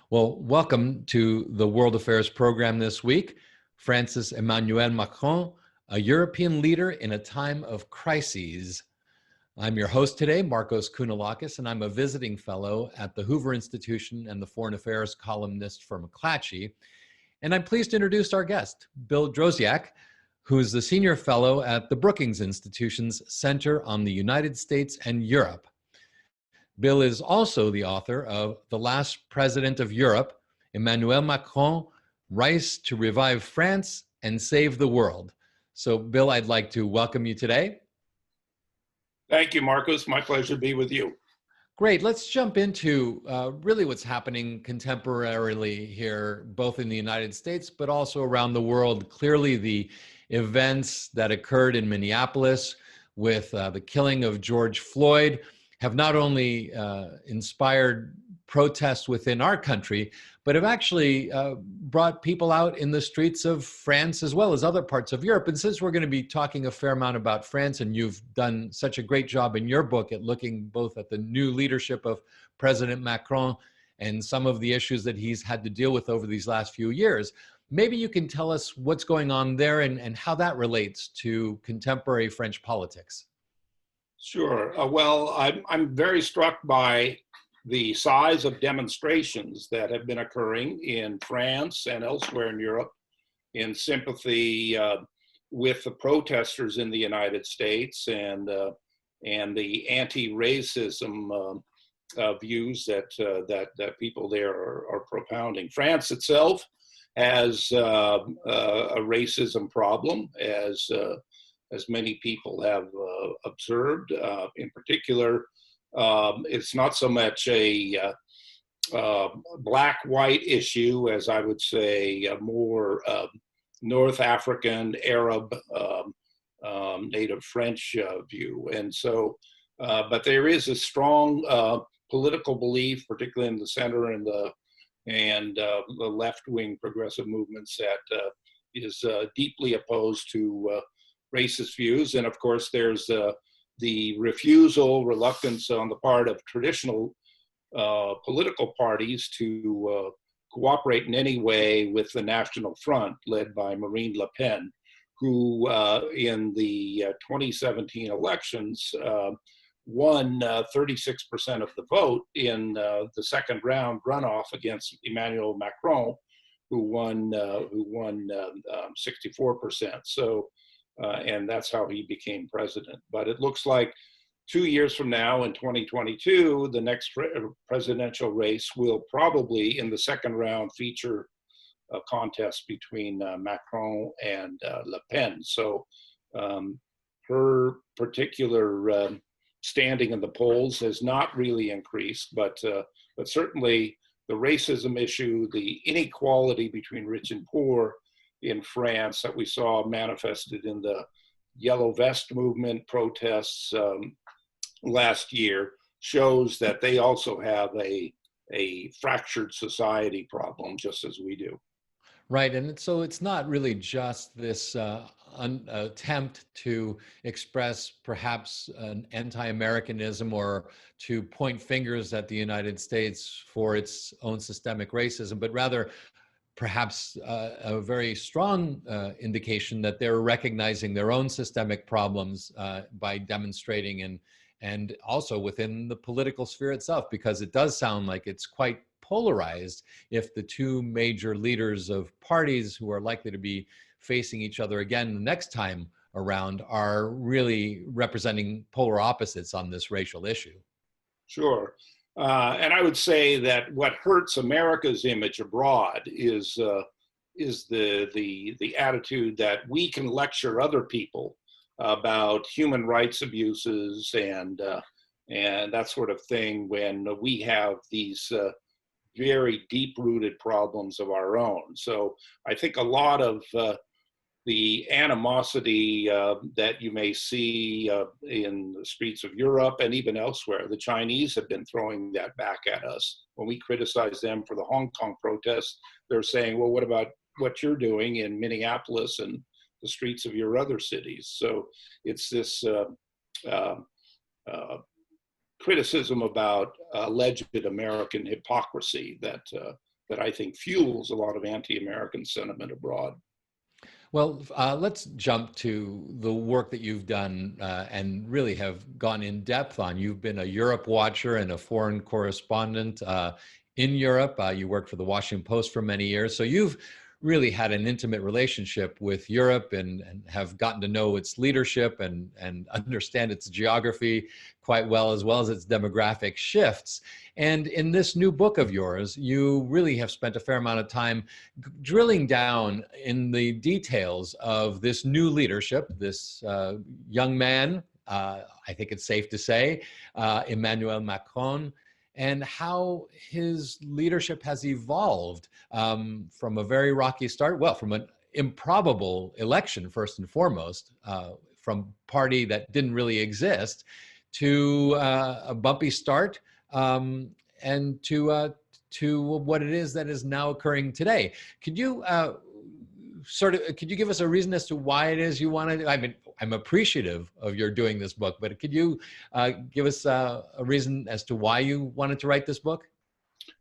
Well, welcome to the World Affairs program this week. France's Emmanuel Macron, a European leader in a time of crises. I'm your host today, Marcos Kounalakis, and I'm a visiting fellow at the Hoover Institution and the Foreign Affairs columnist for McClatchy. And I'm pleased to introduce our guest, Bill Drozdiak, who's the senior fellow at the Brookings Institution's Center on the United States and Europe. Bill is also the author of The Last President of Europe, Emmanuel Macron, Rise to Revive France and Save the World. So, Bill, I'd like to welcome you today. Thank you, Marcos. My pleasure to be with you. Great. Let's jump into really what's happening contemporarily here, both in the United States, but also around the world. Clearly, the events that occurred in Minneapolis with the killing of George Floyd have not only inspired protests within our country, but have actually brought people out in the streets of France as well as other parts of Europe. And since we're going to be talking a fair amount about France, and you've done such a great job in your book at looking both at the new leadership of President Macron and some of the issues that he's had to deal with over these last few years, maybe you can tell us what's going on there and how that relates to contemporary French politics. Sure. Well, I'm very struck by the size of demonstrations that have been occurring in France and elsewhere in Europe in sympathy with the protesters in the United States and the anti-racism views that people there are propounding. France itself has a racism problem, as many people have observed. In particular, it's not so much a black-white issue as I would say a more North African, Arab, native French view. And so, but there is a strong political belief, particularly in the center and the left-wing progressive movements, that is deeply opposed to racist views. And of course, there's the reluctance on the part of traditional political parties to cooperate in any way with the National Front led by Marine Le Pen, who in the 2017 elections won 36% of the vote in the second round runoff against Emmanuel Macron, who won 64%. So. And that's how he became president. But it looks like 2 years from now, in 2022, the next presidential race will probably, in the second round, feature a contest between Macron and Le Pen. So her particular standing in the polls has not really increased, but certainly the racism issue, the inequality between rich and poor in France that we saw manifested in the Yellow Vest movement protests last year shows that they also have a fractured society problem, just as we do. Right, and so it's not really just this attempt to express perhaps an anti-Americanism or to point fingers at the United States for its own systemic racism, but rather perhaps a very strong indication that they're recognizing their own systemic problems by demonstrating and also within the political sphere itself, because it does sound like it's quite polarized if the two major leaders of parties who are likely to be facing each other again the next time around are really representing polar opposites on this racial issue. Sure. And I would say that what hurts America's image abroad is the attitude that we can lecture other people about human rights abuses and that sort of thing when we have these very deep-rooted problems of our own. So I think a lot of the animosity that you may see in the streets of Europe and even elsewhere. The Chinese have been throwing that back at us. When we criticize them for the Hong Kong protests, they're saying, well, what about what you're doing in Minneapolis and the streets of your other cities? So it's this criticism about alleged American hypocrisy that that I think fuels a lot of anti-American sentiment abroad. Well, let's jump to the work that you've done and really have gone in depth on. You've been a Europe watcher and a foreign correspondent in Europe. You worked for the Washington Post for many years. So you've really had an intimate relationship with Europe and have gotten to know its leadership and understand its geography quite well as its demographic shifts. And in this new book of yours, you really have spent a fair amount of time drilling down in the details of this new leadership, this young man, I think it's safe to say, Emmanuel Macron, and how his leadership has evolved from a very rocky start, well, from an improbable election, first and foremost, from party that didn't really exist, to a bumpy start, and to what it is that is now occurring today. Could you could you give us a reason as to why it is you wanted? I mean, I'm appreciative of your doing this book, but could you give us a reason as to why you wanted to write this book?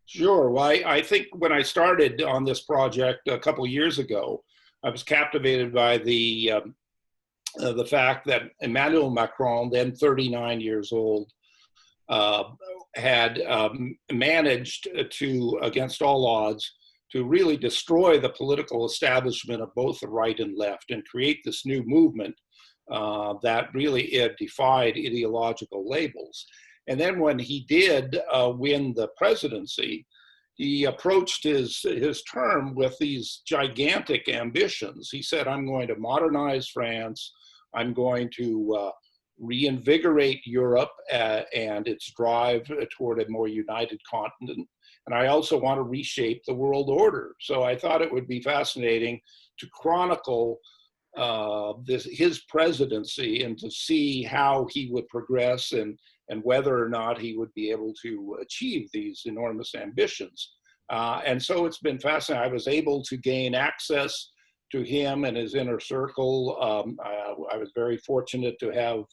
Sure. Well, I think when I started on this project a couple years ago, I was captivated by the fact that Emmanuel Macron, then 39 years old, had managed to, against all odds, to really destroy the political establishment of both the right and left and create this new movement that really defied ideological labels. And then when he did win the presidency, he approached his term with these gigantic ambitions. He said, I'm going to modernize France. I'm going to reinvigorate Europe and its drive toward a more united continent. And I also want to reshape the world order. So I thought it would be fascinating to chronicle his presidency and to see how he would progress and whether or not he would be able to achieve these enormous ambitions. And so it's been fascinating. I was able to gain access to him and his inner circle. I was very fortunate to have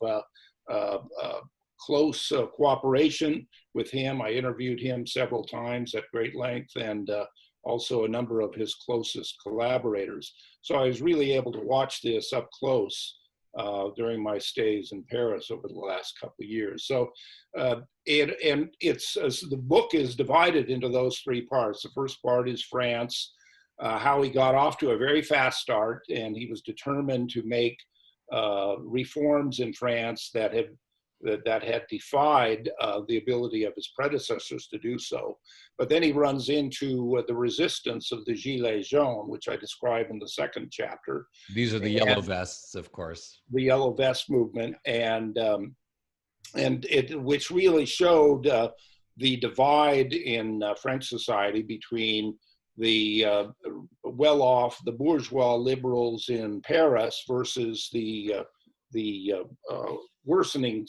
close cooperation with him. I interviewed him several times at great length, and also a number of his closest collaborators. So I was really able to watch this up close during my stays in Paris over the last couple of years. So the book is divided into those three parts. The first part is France, how he got off to a very fast start, and he was determined to make reforms in France that had defied the ability of his predecessors to do so. But then he runs into the resistance of the Gilets Jaunes, which I describe in the second chapter. These are the yellow vests, of course. The yellow vest movement, and which really showed the divide in French society between the well-off, the bourgeois liberals in Paris versus the worsening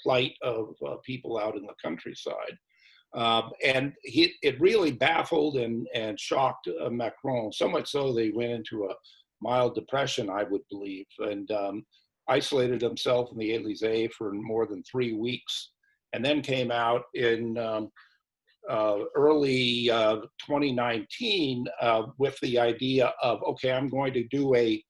plight of people out in the countryside. And it really baffled and shocked Macron, so much so they went into a mild depression, I would believe, and isolated himself in the Élysée for more than 3 weeks, and then came out in early 2019 with the idea of, okay, I'm going to do a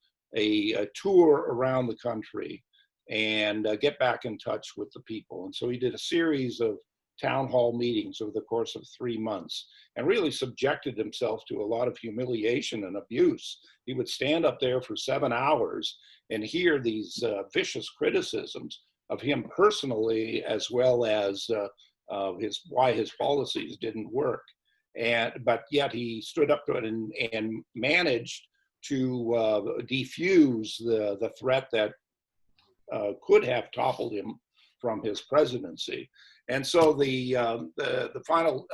tour around the country and get back in touch with the people. And so he did a series of town hall meetings over the course of 3 months and really subjected himself to a lot of humiliation and abuse. He would stand up there for 7 hours and hear these vicious criticisms of him personally, as well as why his policies didn't work. But yet he stood up to it and managed to defuse the threat that could have toppled him from his presidency. And so the final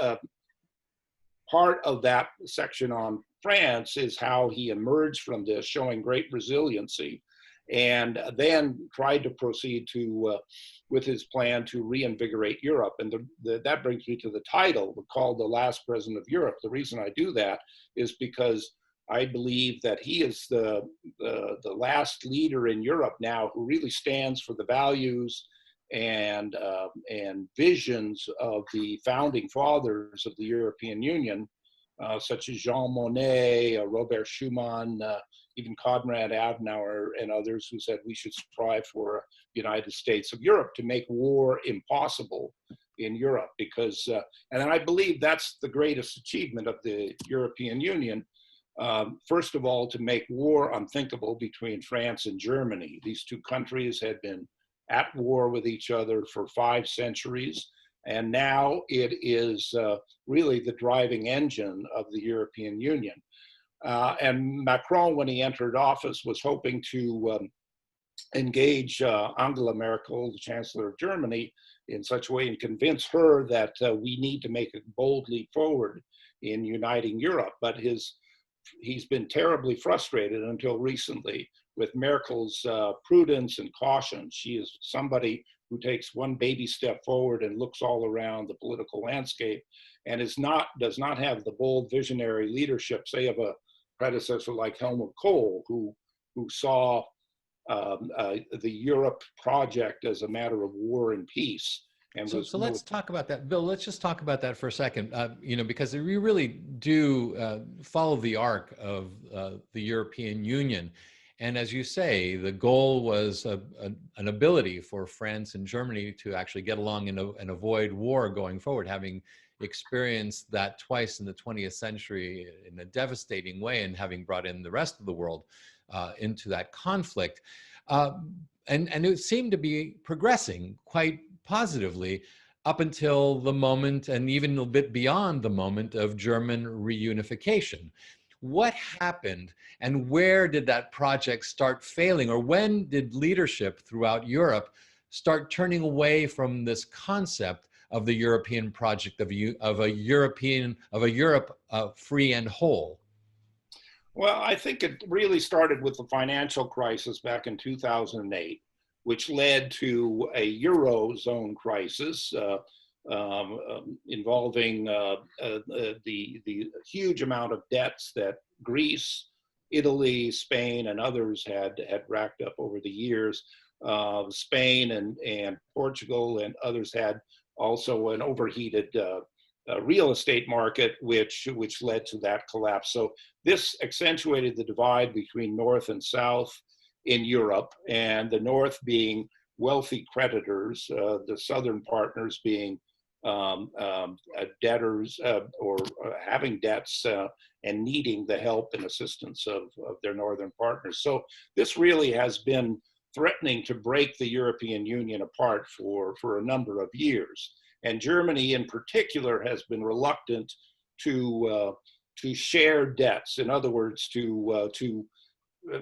part of that section on France is how he emerged from this, showing great resiliency, and then tried to proceed with his plan to reinvigorate Europe. And that brings me to the title, called The Last President of Europe. The reason I do that is because I believe that he is the last leader in Europe now who really stands for the values and visions of the founding fathers of the European Union, such as Jean Monnet, Robert Schuman, even Konrad Adenauer and others who said we should strive for a United States of Europe to make war impossible in Europe, because, and I believe that's the greatest achievement of the European Union. First of all, to make war unthinkable between France and Germany. These two countries had been at war with each other for 5 centuries, and now it is really the driving engine of the European Union. And Macron, when he entered office, was hoping to engage Angela Merkel, the Chancellor of Germany, in such a way and convince her that we need to make a bold leap forward in uniting Europe. But he's been terribly frustrated until recently with Merkel's prudence and caution. She is somebody who takes one baby step forward and looks all around the political landscape, and does not have the bold visionary leadership, say, of a predecessor like Helmut Kohl, who saw the Europe project as a matter of war and peace. And so let's talk about that, Bill. Let's just talk about that for a second, because we really do follow the arc of the European Union. And as you say, the goal was an ability for France and Germany to actually get along and avoid war going forward, having experienced that twice in the 20th century in a devastating way, and having brought in the rest of the world into that conflict. And it seemed to be progressing quite positively up until the moment, and even a bit beyond the moment, of German reunification. What happened, and where did that project start failing, or when did leadership throughout Europe start turning away from this concept of the European project of a Europe free and whole? Well, I think it really started with the financial crisis back in 2008, which led to a Eurozone crisis involving the huge amount of debts that Greece, Italy, Spain, and others had racked up over the years. Spain and Portugal and others had also an overheated real estate market, which led to that collapse. So this accentuated the divide between North and South in Europe, and the North being wealthy creditors, the Southern partners being debtors or having debts and needing the help and assistance of their Northern partners. So this really has been threatening to break the European Union apart for a number of years. And Germany in particular has been reluctant to share debts. In other words,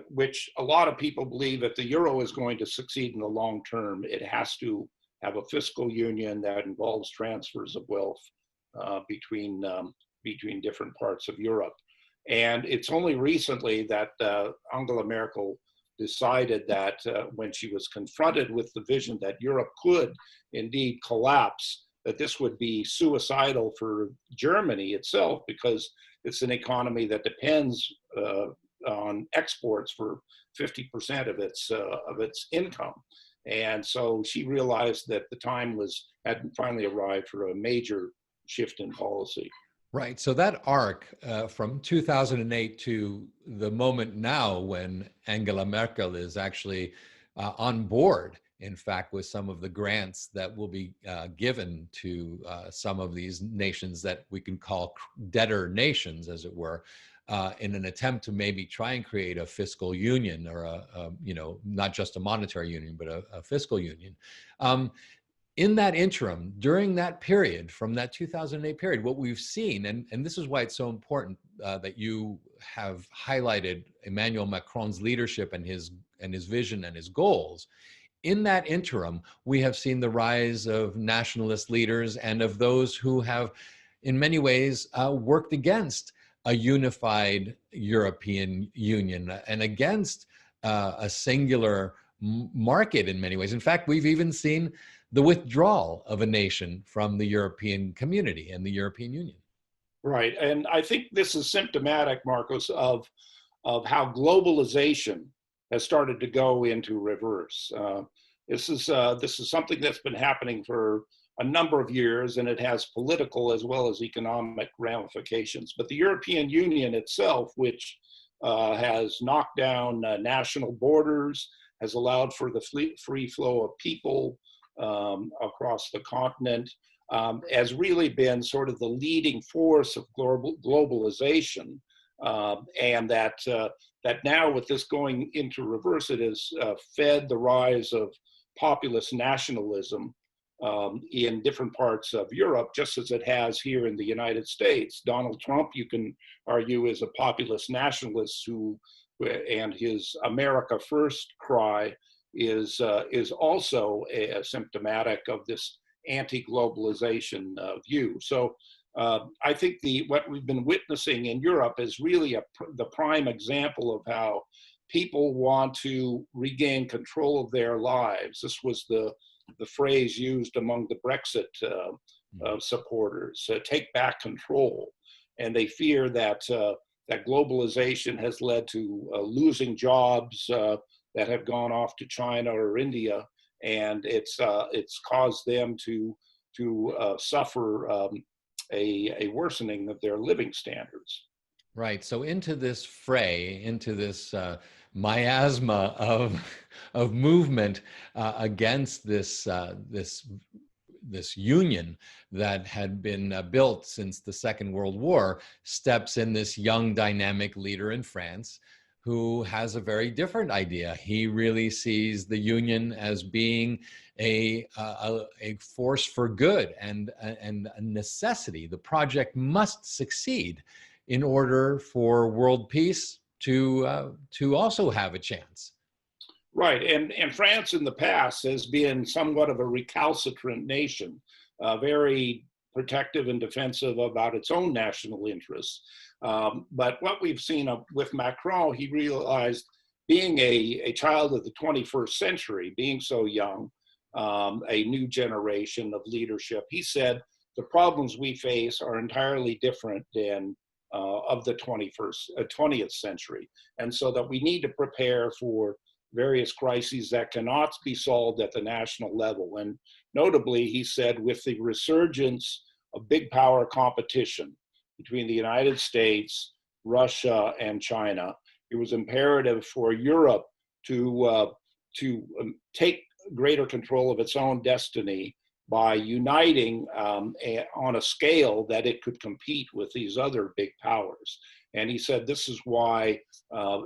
which a lot of people believe if the euro is going to succeed in the long term, it has to have a fiscal union that involves transfers of wealth between different parts of Europe. And it's only recently that Angela Merkel decided that when she was confronted with the vision that Europe could indeed collapse, that this would be suicidal for Germany itself, because it's an economy that depends on exports for 50% of its income. And so she realized that the time had finally arrived for a major shift in policy. Right. So that arc from 2008 to the moment now when Angela Merkel is actually on board, in fact, with some of the grants that will be given to some of these nations that we can call debtor nations, as it were, in an attempt to maybe try and create a fiscal union, or not just a monetary union, but a fiscal union. In that interim, during that period, from that 2008 period, what we've seen, and this is why it's so important that you have highlighted Emmanuel Macron's leadership and his vision and his goals. In that interim, we have seen the rise of nationalist leaders and of those who have, in many ways, worked against a unified European Union and against a singular market in many ways. In fact, we've even seen the withdrawal of a nation from the European community and the European Union. Right, and I think this is symptomatic, Marcos, of how globalization has started to go into reverse. This is something that's been happening for a number of years, and it has political as well as economic ramifications. But the European Union itself, which has knocked down national borders, has allowed for the free flow of people across the continent, has really been sort of the leading force of globalization, and that now with this going into reverse, it has fed the rise of populist nationalism in different parts of Europe, just as it has here in the United States. Donald Trump, you can argue, is a populist nationalist and his America First cry is also symptomatic of this anti-globalization view. So I think what we've been witnessing in Europe is really the prime example of how people want to regain control of their lives. This was the phrase used among the Brexit supporters, take back control. And they fear that globalization has led to losing jobs that have gone off to China or India, and it's caused them to suffer a worsening of their living standards. Right. So into this fray, into this miasma of movement against this union that had been built since the Second World War, steps in this young, dynamic leader in France who has a very different idea. He really sees the union as being a force for good and a necessity. The project must succeed in order for world peace to also have a chance. Right, and France in the past has been somewhat of a recalcitrant nation, very protective and defensive about its own national interests. But what we've seen with Macron, he realized, being a child of the 21st century, being so young, a new generation of leadership, he said, the problems we face are entirely different than of the 20th century. And so that we need to prepare for various crises that cannot be solved at the national level. And notably, he said, with the resurgence of big power competition between the United States, Russia, and China, it was imperative for Europe to take greater control of its own destiny by uniting on a scale that it could compete with these other big powers. And he said, this is why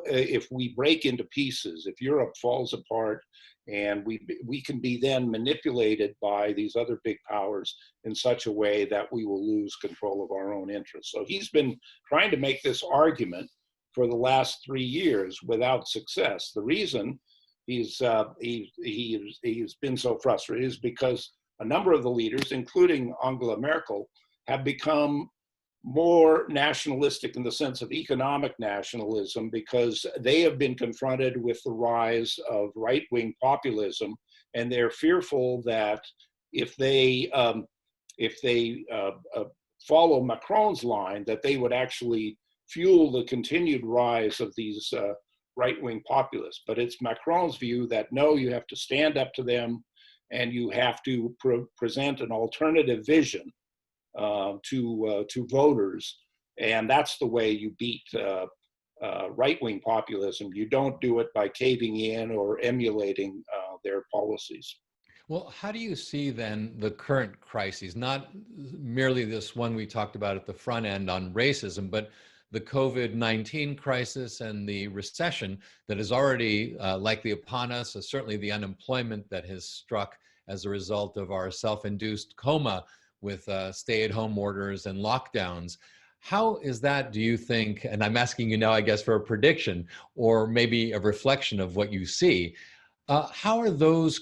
if we break into pieces, if Europe falls apart, and we can be then manipulated by these other big powers in such a way that we will lose control of our own interests. So he's been trying to make this argument for the last 3 years without success. The reason he's been so frustrated is because a number of the leaders, including Angela Merkel, have become more nationalistic in the sense of economic nationalism, because they have been confronted with the rise of right-wing populism, and they're fearful that if they follow Macron's line, that they would actually fuel the continued rise of these right-wing populists. But it's Macron's view that no, you have to stand up to them, and you have to present an alternative vision to voters, and that's the way you beat right-wing populism. You don't do it by caving in or emulating their policies. Well, how do you see then the current crises, not merely this one we talked about at the front end on racism, but the COVID-19 crisis and the recession that is already likely upon us, certainly the unemployment that has struck as a result of our self-induced coma with stay-at-home orders and lockdowns. How is that, do you think, and I'm asking you now, I guess, for a prediction or maybe a reflection of what you see, how are those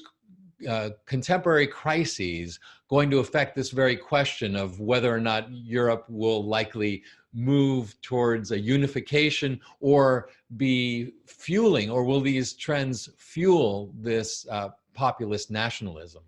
contemporary crises going to affect this very question of whether or not Europe will likely move towards a unification or be fueling, or will these trends fuel this populist nationalism?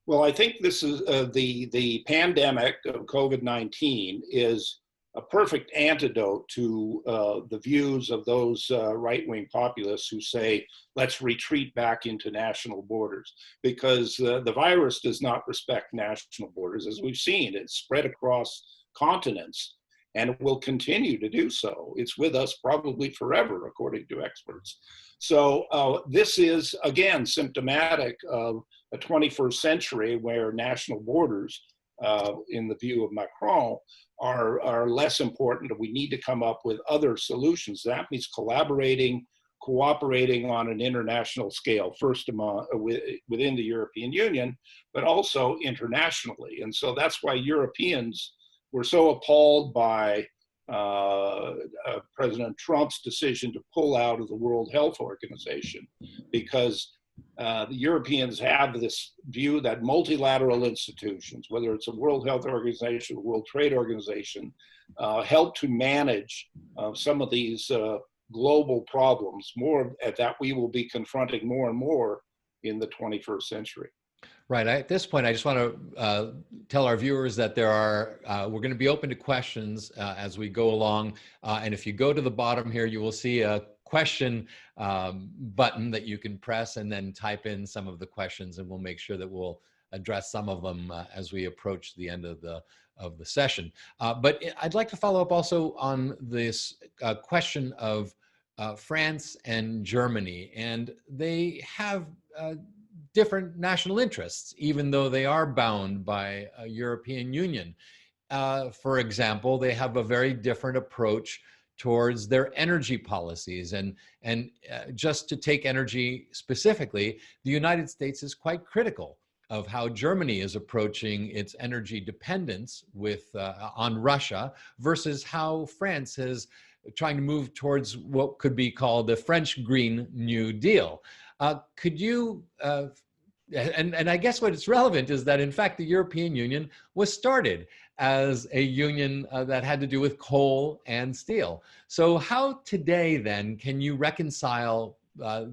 Well, I think this is the pandemic of COVID-19 is a perfect antidote to the views of those right-wing populists who say, let's retreat back into national borders, because the virus does not respect national borders. As we've seen, it's spread across continents, and it will continue to do so. It's with us probably forever, according to experts. So this is, again, symptomatic of a 21st century where national borders, in the view of Macron, are less important. We need to come up with other solutions. That means collaborating, cooperating on an international scale, first within the European Union, but also internationally. And so that's why Europeans were so appalled by President Trump's decision to pull out of the World Health Organization, because the Europeans have this view that multilateral institutions, whether it's a World Health Organization, World Trade Organization, help to manage some of these global problems, more that we will be confronting more and more in the 21st century. Right. At this point, I just want to tell our viewers that we're going to be open to questions as we go along. And if you go to the bottom here, you will see a question button that you can press and then type in some of the questions, and we'll make sure that we'll address some of them as we approach the end of the session. But I'd like to follow up also on this question of France and Germany, and they have different national interests, even though they are bound by a European Union. For example, they have a very different approach towards their energy policies. And just to take energy specifically, the United States is quite critical of how Germany is approaching its energy dependence on Russia versus how France is trying to move towards what could be called the French Green New Deal. Could you, and I guess what is relevant is that in fact the European Union was started as a union that had to do with coal and steel. So how today then can you reconcile,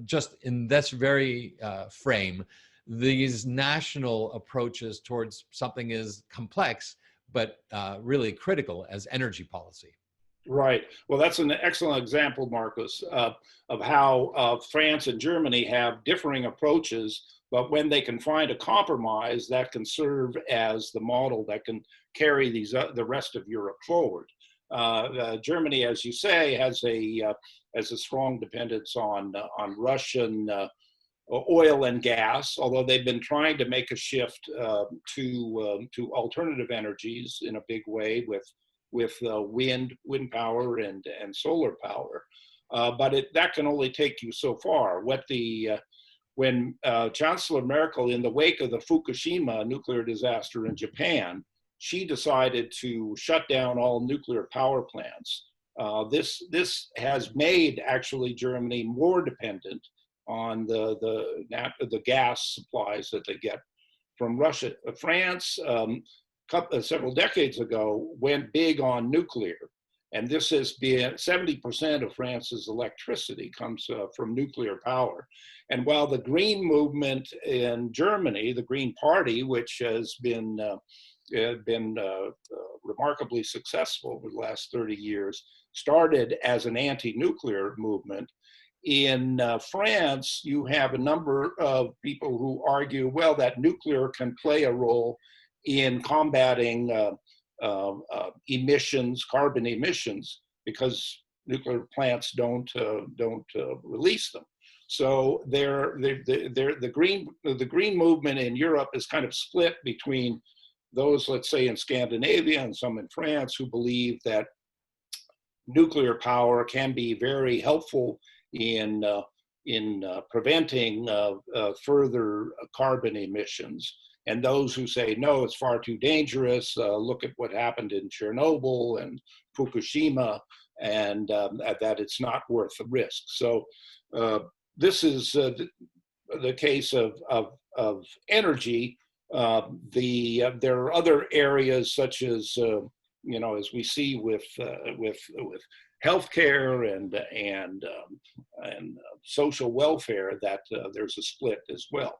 just in this very frame, these national approaches towards something as complex but really critical as energy policy? Right. Well, that's an excellent example, Marcus, of how France and Germany have differing approaches, but when they can find a compromise, that can serve as the model that can carry the rest of Europe forward. Germany, as you say, has a strong dependence on Russian oil and gas, although they've been trying to make a shift to alternative energies in a big way with wind power and solar power, but that can only take you so far. When Chancellor Merkel, in the wake of the Fukushima nuclear disaster in Japan, she decided to shut down all nuclear power plants. This has made actually Germany more dependent on the gas supplies that they get from Russia. France, several decades ago, went big on nuclear. And this has been 70% of France's electricity comes from nuclear power. And while the Green movement in Germany, the Green Party, which has been remarkably successful over the last 30 years, started as an anti-nuclear movement, in France, you have a number of people who argue, well, that nuclear can play a role in combating emissions, carbon emissions, because nuclear plants don't release them. So the green movement in Europe is kind of split between those, let's say, in Scandinavia and some in France, who believe that nuclear power can be very helpful in preventing further carbon emissions. And those who say, no, it's far too dangerous, look at what happened in Chernobyl and Fukushima, and that it's not worth the risk. So this is the case of energy. There are other areas such as, as we see with healthcare and social welfare, that there's a split as well.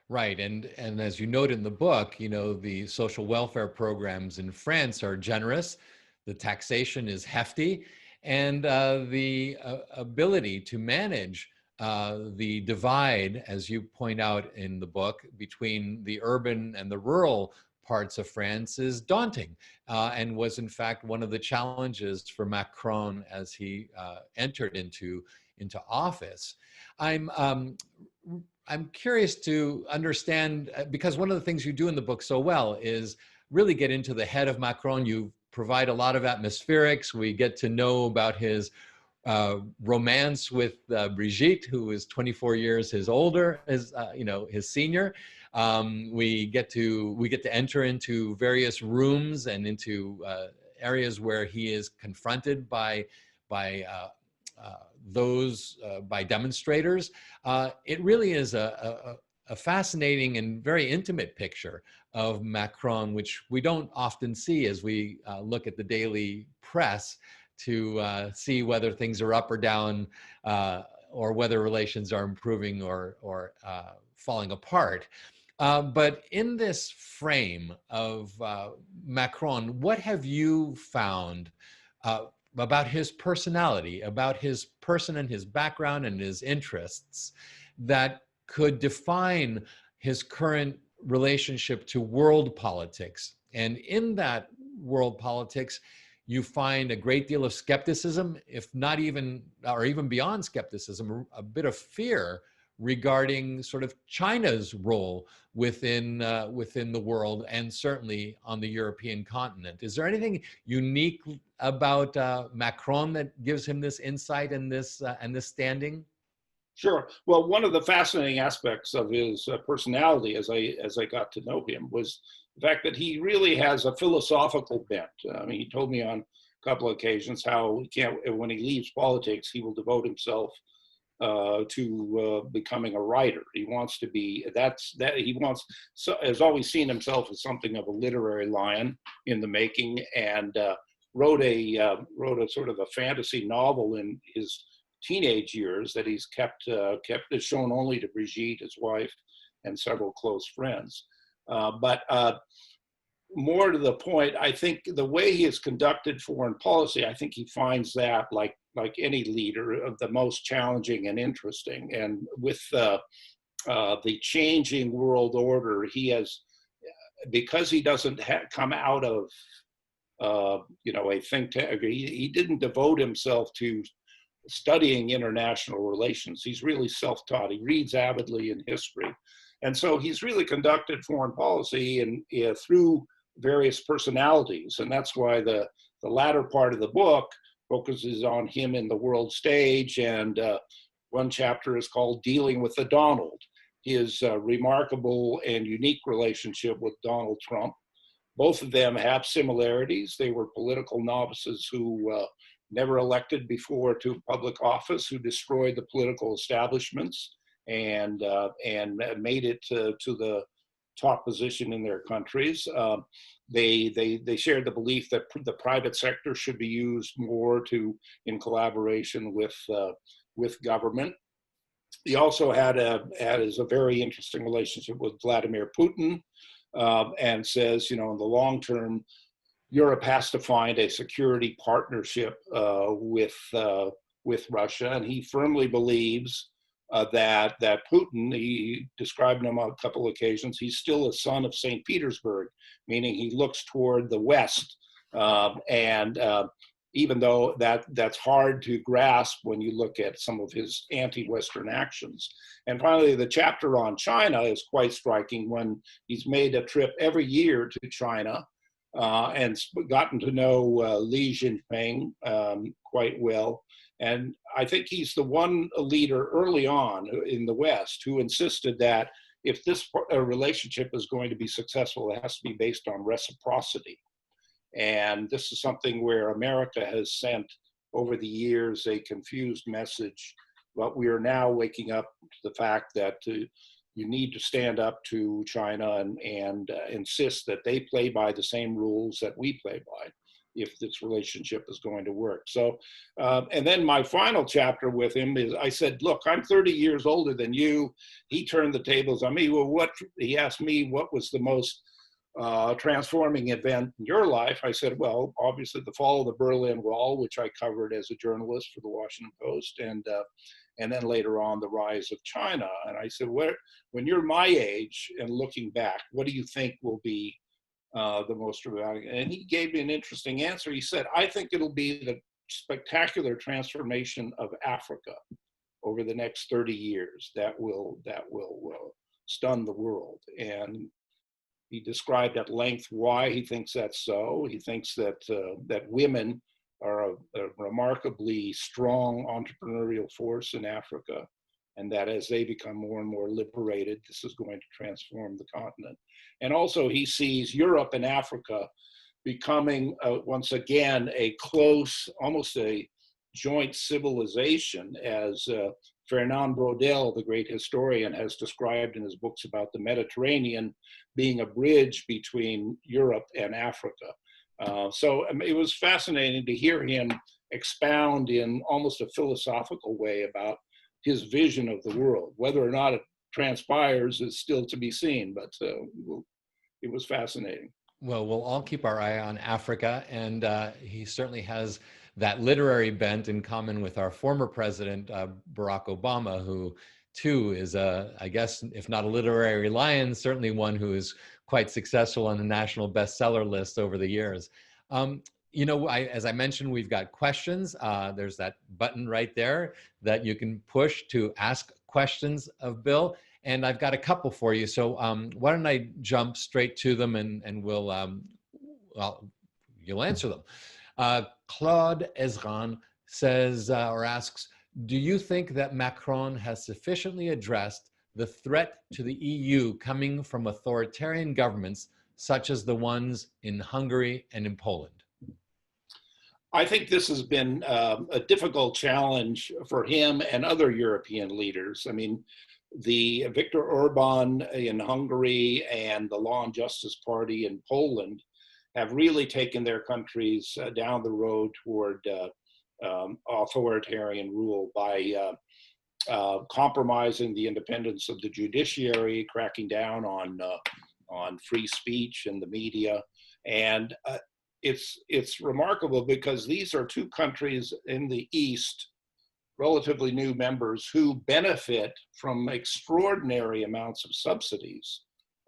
Right, and as you note in the book, the social welfare programs in France are generous. the taxation is hefty, and the ability to manage the divide, as you point out in the book, between the urban and the rural parts of France is daunting, and was in fact one of the challenges for Macron as he entered into office. I'm curious to understand, because one of the things you do in the book so well is really get into the head of Macron. You provide a lot of atmospherics. We get to know about his romance with Brigitte, who is 24 years his older, his senior. We get to enter into various rooms and into areas where he is confronted by demonstrators. It really is a fascinating and very intimate picture of Macron, which we don't often see as we look at the daily press to see whether things are up or down, or whether relations are improving or falling apart. But in this frame of Macron, what have you found about his personality, about his person and his background and his interests that could define his current relationship to world politics? And in that world politics, you find a great deal of skepticism, if not even, or even beyond skepticism, a bit of fear regarding sort of China's role within the world, and certainly on the European continent. Is there anything unique about Macron that gives him this insight and this standing? Sure. Well, one of the fascinating aspects of his personality, as I got to know him, was the fact that he really has a philosophical bent. I mean, he told me on a couple of occasions how when he leaves politics, he will devote himself to becoming a writer. He wants to be has always seen himself as something of a literary lion in the making, and wrote a sort of a fantasy novel in his teenage years that he's kept is shown only to Brigitte, his wife, and several close friends. But more to the point, I think the way he has conducted foreign policy, I think he finds that, like any leader, of the most challenging and interesting. And with the changing world order, he has, because he doesn't come out of a think tank, he didn't devote himself to studying international relations. He's really self-taught. He reads avidly in history. And so he's really conducted foreign policy through various personalities. And that's why the latter part of the book focuses on him in the world stage. And one chapter is called Dealing with the Donald, his remarkable and unique relationship with Donald Trump. Both of them have similarities. They were political novices who never elected before to public office, who destroyed the political establishments and made it to the top position in their countries. They shared the belief that the private sector should be used more in collaboration with government. He also had a very interesting relationship with Vladimir Putin, and says, in the long term, Europe has to find a security partnership with Russia, and he firmly believes that Putin, he described him on a couple of occasions, he's still a son of St. Petersburg, meaning he looks toward the West, and even though that's hard to grasp when you look at some of his anti-Western actions. And finally, the chapter on China is quite striking, when he's made a trip every year to China, and gotten to know Xi Jinping quite well. And I think he's the one leader early on in the West who insisted that if this relationship is going to be successful, it has to be based on reciprocity. And this is something where America has sent over the years a confused message, but we are now waking up to the fact that you need to stand up to China and insist that they play by the same rules that we play by if this relationship is going to work. So, and then my final chapter with him is, I said, look, I'm 30 years older than you. He turned the tables on me. Well, he asked me what was the most transforming event in your life? I said, well, obviously the fall of the Berlin Wall, which I covered as a journalist for the Washington Post, and then later on the rise of China. And I said, when you're my age and looking back, what do you think will be the most dramatic? And he gave me an interesting answer. He said, I think it'll be the spectacular transformation of Africa over the next 30 years that will stun the world. And he described at length why he thinks that's so. He thinks that that women are a remarkably strong entrepreneurial force in Africa, and that as they become more and more liberated, this is going to transform the continent. And also he sees Europe and Africa becoming once again a close, almost a joint civilization, as Fernand Braudel, the great historian, has described in his books about the Mediterranean being a bridge between Europe and Africa. So it was fascinating to hear him expound in almost a philosophical way about his vision of the world. Whether or not it transpires is still to be seen, but it was fascinating. Well, we'll all keep our eye on Africa, and he certainly has that literary bent in common with our former president, Barack Obama, who too is I guess, if not a literary lion, certainly one who is quite successful on the national bestseller list over the years. You know, as I mentioned, we've got questions. There's that button right there that you can push to ask questions of Bill. And I've got a couple for you. So why don't I jump straight to them and we'll, well, you'll answer them. Claude Ezran says or asks, do you think that Macron has sufficiently addressed the threat to the EU coming from authoritarian governments such as the ones in Hungary and in Poland? I think this has been a difficult challenge for him and other European leaders. I mean, the Viktor Orban in Hungary and the Law and Justice Party in Poland have really taken their countries down the road toward authoritarian rule by compromising the independence of the judiciary, cracking down on free speech and the media. And it's remarkable because these are two countries in the East, relatively new members, who benefit from extraordinary amounts of subsidies.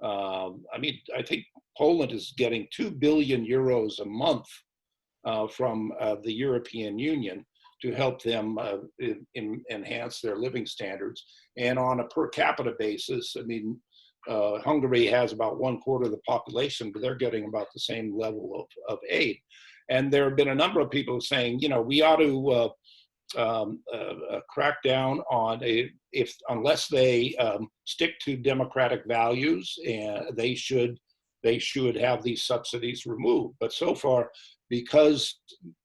I mean, I think Poland is getting 2 billion euros a month from the European Union to help them enhance their living standards. And on a per capita basis, I mean, Hungary has about 1/4 of the population, but they're getting about the same level of aid. And there have been a number of people saying, you know, we ought to crack down on unless they stick to democratic values, and they should have these subsidies removed. But so far, because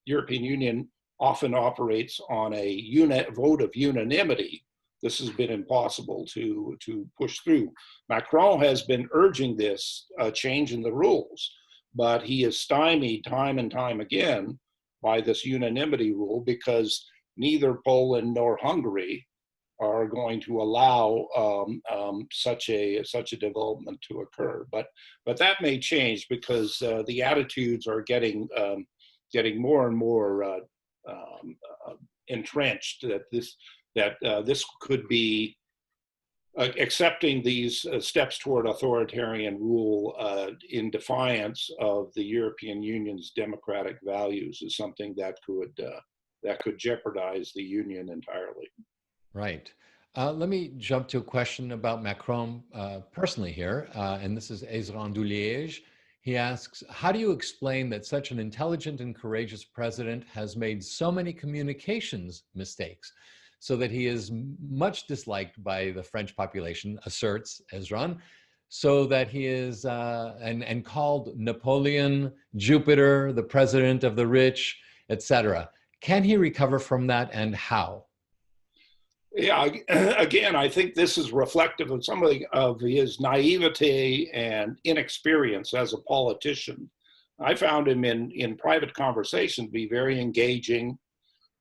European Union often operates on a vote of unanimity, this has been impossible to push through. Macron has been urging this change in the rules, but he is stymied time and time again by this unanimity rule, because neither Poland nor Hungary are going to allow such a development to occur. But that may change, because the attitudes are getting more and more entrenched that this could be accepting these steps toward authoritarian rule in defiance of the European Union's democratic values is something that could jeopardize the Union entirely. Right. Let me jump to a question about Macron personally here, and this is Ezran du Liège. He asks, how do you explain that such an intelligent and courageous president has made so many communications mistakes, so that he is much disliked by the French population, asserts Ezran, so that he is, and called Napoleon, Jupiter, the president of the rich, etc. Can he recover from that, and how? Yeah, again, I think this is reflective of some of his naivete and inexperience as a politician. I found him in private conversation to be very engaging,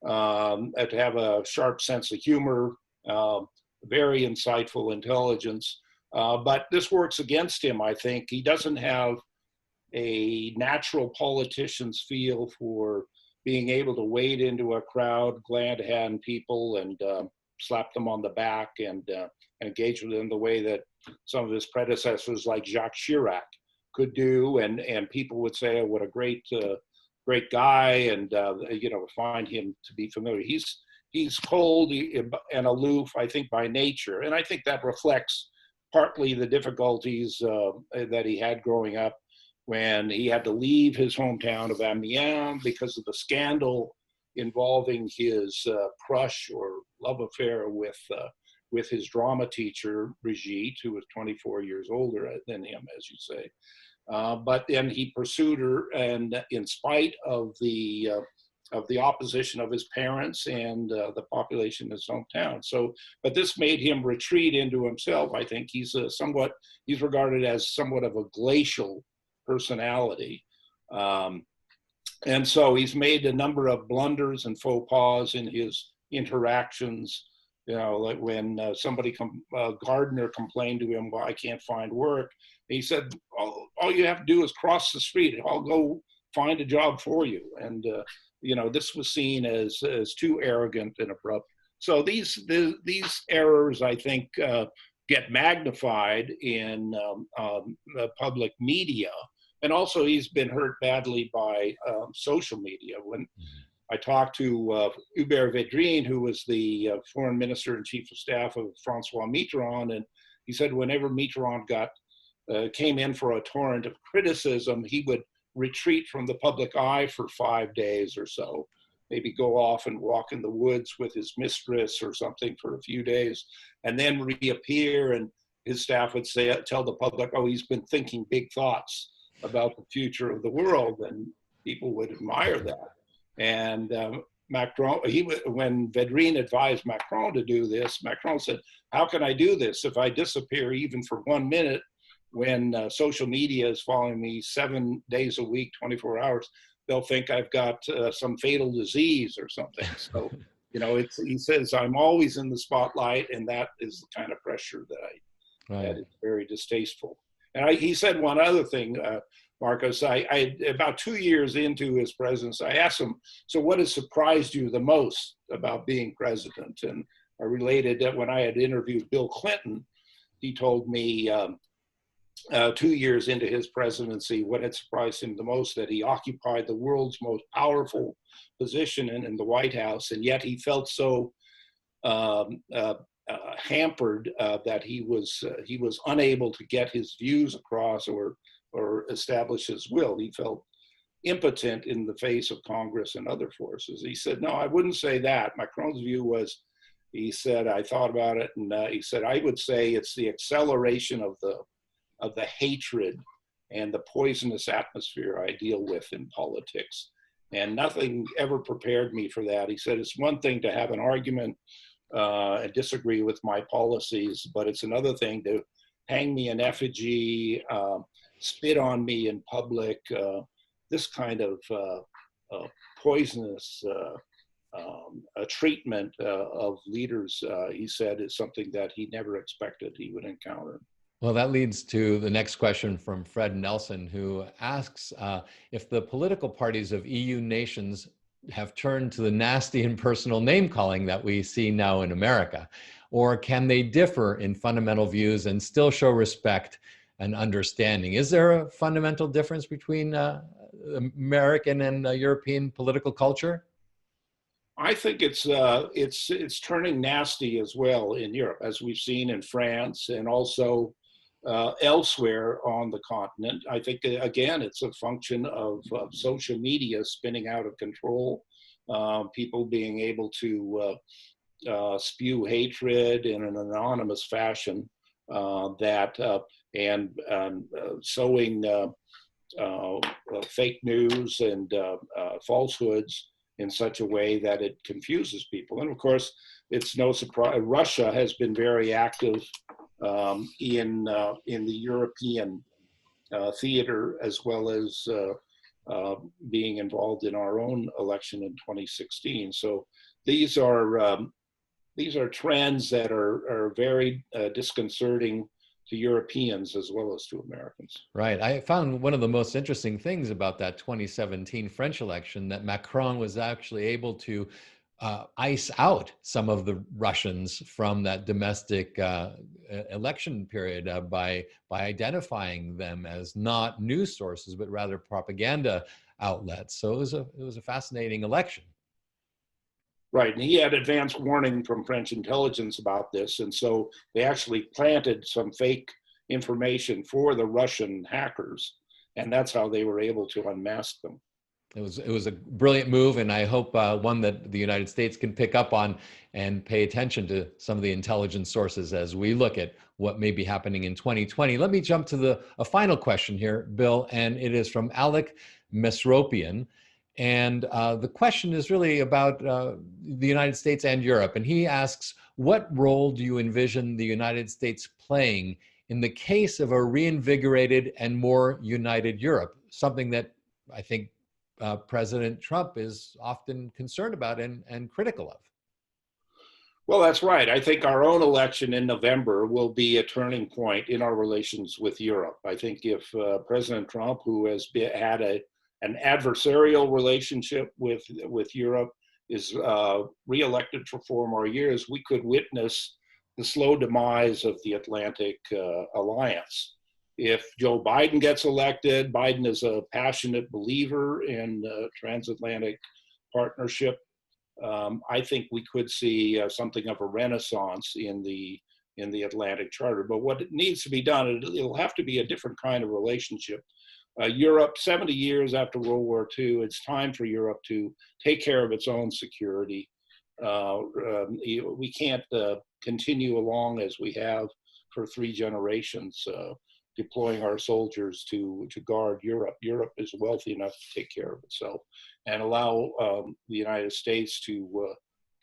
to have a sharp sense of humor, very insightful intelligence. But this works against him, I think. He doesn't have a natural politician's feel for being able to wade into a crowd, glad hand people, and slap them on the back and engage with them the way that some of his predecessors, like Jacques Chirac, could do. And people would say, oh, what a great guy, and find him to be familiar. He's cold and aloof, I think, by nature, and I think that reflects partly the difficulties that he had growing up, when he had to leave his hometown of Amiens because of the scandal involving his crush or love affair with his drama teacher, Brigitte, who was 24 years older than him, as you say. But then he pursued her, and in spite of the opposition of his parents and the population in his hometown. So, but this made him retreat into himself. I think he's regarded as somewhat of a glacial personality. And so he's made a number of blunders and faux pas in his interactions. Like when Gardner complained to him, well, I can't find work. He said, all you have to do is cross the street. I'll go find a job for you. And, this was seen as too arrogant and abrupt. So these errors, I think, get magnified in the public media. And also he's been hurt badly by social media. When I talked to Hubert Védrine, who was the foreign minister and chief of staff of Francois Mitterrand, and he said whenever Mitterrand came in for a torrent of criticism, he would retreat from the public eye for 5 days or so, maybe go off and walk in the woods with his mistress or something for a few days, and then reappear, and his staff would tell the public, oh, he's been thinking big thoughts about the future of the world, and people would admire that. And Macron, when Védrine advised Macron to do this, Macron said, how can I do this if I disappear even for 1 minute when social media is following me 7 days a week, 24 hours? They'll think I've got some fatal disease or something. So, he says, I'm always in the spotlight, and that is the kind of pressure that is very distasteful. And he said one other thing, Marcos. About 2 years into his presidency, I asked him, so what has surprised you the most about being president? And I related that when I had interviewed Bill Clinton, he told me 2 years into his presidency, what had surprised him the most, that he occupied the world's most powerful position in the White House, and yet he felt so hampered that he was unable to get his views across or establish his will. He felt impotent in the face of Congress and other forces. He said, no, I wouldn't say that. Macron's view was, he said, I thought about it, and he said, I would say it's the acceleration of the hatred and the poisonous atmosphere I deal with in politics. And nothing ever prepared me for that. He said, it's one thing to have an argument and disagree with my policies, but it's another thing to hang me in effigy, spit on me in public. This kind of poisonous treatment of leaders, he said, is something that he never expected he would encounter. Well, that leads to the next question from Fred Nelson, who asks if the political parties of EU nations have turned to the nasty and personal name calling that we see now in America, or can they differ in fundamental views and still show respect and understanding? Is there a fundamental difference between American and European political culture? I think it's turning nasty as well in Europe, as we've seen in France and also elsewhere on the continent. I think, again, it's a function of social media spinning out of control, people being able to spew hatred in an anonymous fashion, and sowing fake news and falsehoods in such a way that it confuses people. And of course, it's no surprise, Russia has been very active in the European theater, as well as being involved in our own election in 2016. So these are trends that are very disconcerting Europeans as well as to Americans. Right. I found one of the most interesting things about that 2017 French election that Macron was actually able to ice out some of the Russians from that domestic election period by identifying them as not news sources, but rather propaganda outlets. So it was a fascinating election. Right, and he had advance warning from French intelligence about this, and so they actually planted some fake information for the Russian hackers, and that's how they were able to unmask them. It was a brilliant move, and I hope one that the United States can pick up on and pay attention to some of the intelligence sources as we look at what may be happening in 2020. Let me jump to a final question here, Bill, and it is from Alec Mesropian. And the question is really about the United States and Europe. And he asks, what role do you envision the United States playing in the case of a reinvigorated and more united Europe? Something that I think President Trump is often concerned about and critical of. Well, that's right. I think our own election in November will be a turning point in our relations with Europe. I think if President Trump, who has had an adversarial relationship with Europe, is reelected for 4 more years, we could witness the slow demise of the Atlantic Alliance. If Joe Biden gets elected, Biden is a passionate believer in transatlantic partnership. I think we could see something of a renaissance in the Atlantic Charter. But what needs to be done, it'll have to be a different kind of relationship. Europe, 70 years after World War II, it's time for Europe to take care of its own security. We can't continue along as we have for 3 generations, deploying our soldiers to guard Europe. Europe is wealthy enough to take care of itself and allow the United States to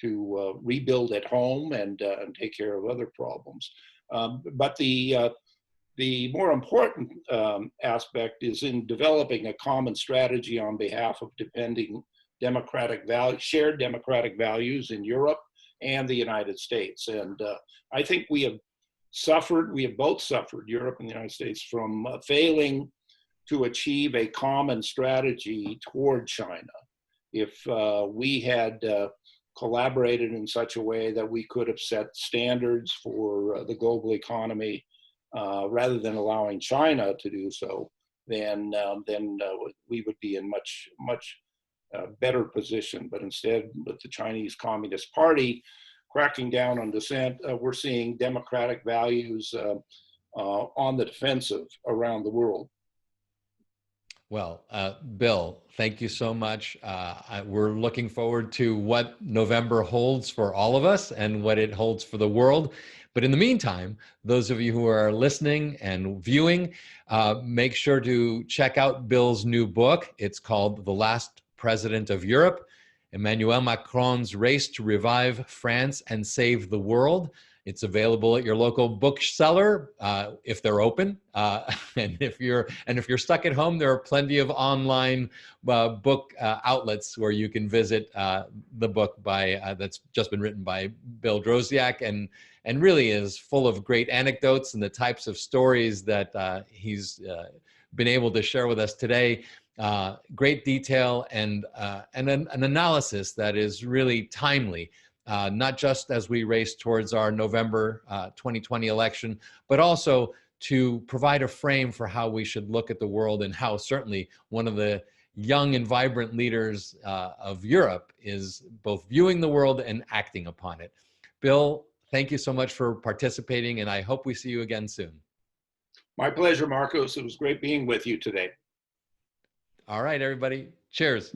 rebuild at home and take care of other problems. But the more important aspect is in developing a common strategy on behalf of shared democratic values in Europe and the United States. And I think we have both suffered, Europe and the United States, from failing to achieve a common strategy toward China. If we had collaborated in such a way that we could have set standards for the global economy, rather than allowing China to do so, then we would be in much better position. But instead, with the Chinese Communist Party cracking down on dissent, we're seeing democratic values on the defensive around the world. Well, Bill, thank you so much. We're looking forward to what November holds for all of us and what it holds for the world. But in the meantime, those of you who are listening and viewing, make sure to check out Bill's new book. It's called The Last President of Europe, Emmanuel Macron's Race to Revive France and Save the World. It's available at your local bookseller if they're open, and if you're stuck at home, there are plenty of online book outlets where you can visit the book that's just been written by Bill Drozdiak, and really is full of great anecdotes and the types of stories that he's been able to share with us today. Great detail and an analysis that is really timely. Not just as we race towards our November 2020 election, but also to provide a frame for how we should look at the world and how certainly one of the young and vibrant leaders of Europe is both viewing the world and acting upon it. Bill, thank you so much for participating, and I hope we see you again soon. My pleasure, Marcos. It was great being with you today. All right, everybody. Cheers.